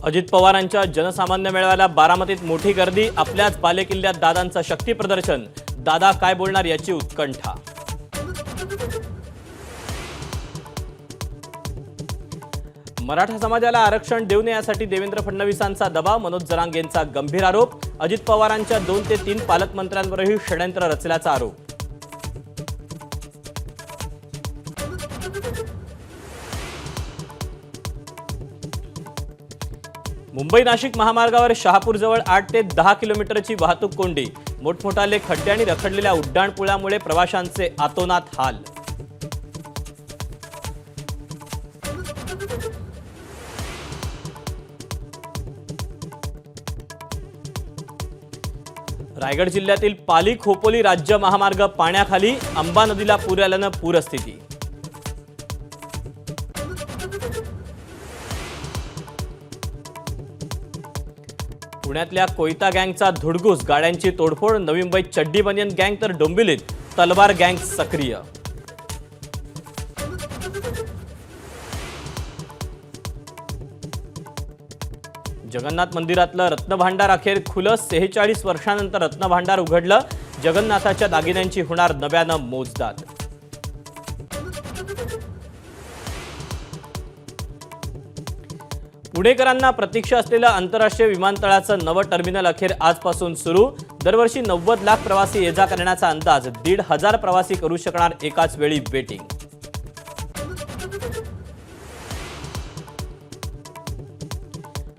अजित पवारांच्या जनसामान्य मेळाव्याला बारामतीत मोठी गर्दी, आपल्याच बालेकिल्ल्यात दादांचं शक्ती प्रदर्शन, दादा काय बोलणार याची उत्कंठा। मराठा समाजाला आरक्षण देऊ नये यासाठी देवेंद्र फडणवीसांचा दबाव, मनोज जरांगेंचा गंभीर आरोप, अजित पवारांच्या 2 ते 3 पालकमंत्र्यांवरही षडयंत्र रचल्याचा आरोप। मुंबई नाशिक महामार्गावर शहापूरजवळ 8 ते 10 किलोमीटरची वाहतूक कोंडी, मोठमोठाले खड्डे आणि रखडलेल्या उड्डाणपुलामुळे प्रवाशांचे आतोनात हाल। रायगड जिल्ह्यातील पाली खोपोली राज्य महामार्ग पाण्याखाली, अंबा नदीला पूर आल्यानं पूरस्थिती। पुण्यातल्या कोयता गँगचा धुडगूस, गाड्यांची तोडफोड, नवी मुंबईत चड्डी बनियन गँग तर डोंबिवलीत तलवार गँग सक्रिय। जगन्नाथ मंदिरातलं रत्नभांडार अखेर खुलं, 46 वर्षांनंतर रत्नभांडार उघडलं, जगन्नाथाच्या दागिन्यांची होणार नव्यानं मोजदाद। पुणेकरांना प्रतीक्षा असलेलं आंतरराष्ट्रीय विमानतळाचं नवं टर्मिनल अखेर आजपासून सुरू, दरवर्षी 90 लाख प्रवासी ये जा करण्याचा अंदाज, 1,500 प्रवासी करू शकणार एकाच वेळी वेटिंग।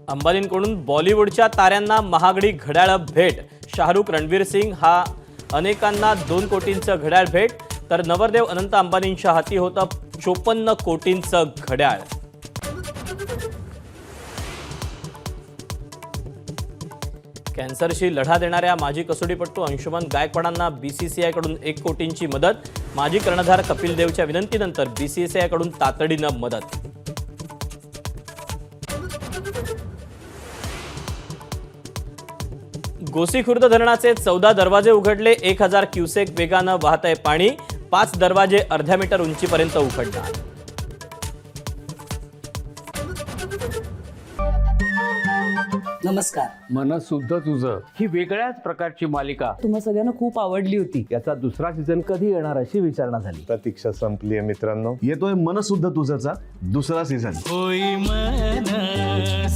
अंबानींकडून बॉलिवूडच्या ताऱ्यांना महागडी घड्याळ भेट, शाहरुख रणवीर सिंग हा अनेकांना 2 कोटींचं घड्याळ भेट, तर नवरदेव अनंत अंबानींच्या हाती होतं 54 कोटींचं घड्याळ। कॅन्सरशी लढा देणाऱ्या माजी कसोटीपटू अंशुमन गायकवाडांना बीसीसीआयकडून 1 कोटींची मदत, माजी कर्णधार कपिल देवच्या विनंतीनंतर बीसीसीआयकडून तातडीनं मदत। गोसीखुर्द धरणाचे 14 दरवाजे उघडले, 1000 क्युसेक वेगानं वाहतंय पाणी, 5 दरवाजे अर्ध्या मीटर उंचीपर्यंत उघडणार। नमस्कार। मनसुद्धा तुझं ही वेगळ्याच प्रकारची मालिका तुम्हा सगळ्यांना खूप आवडली होती। याचा दुसरा सीझन कधी येणार अशी विचारणा झाली। प्रतीक्षा संपली आहे मित्रांनो, येतोय मनसुद्धा तुझाचा दुसरा सीझन। होई मनसुद्धा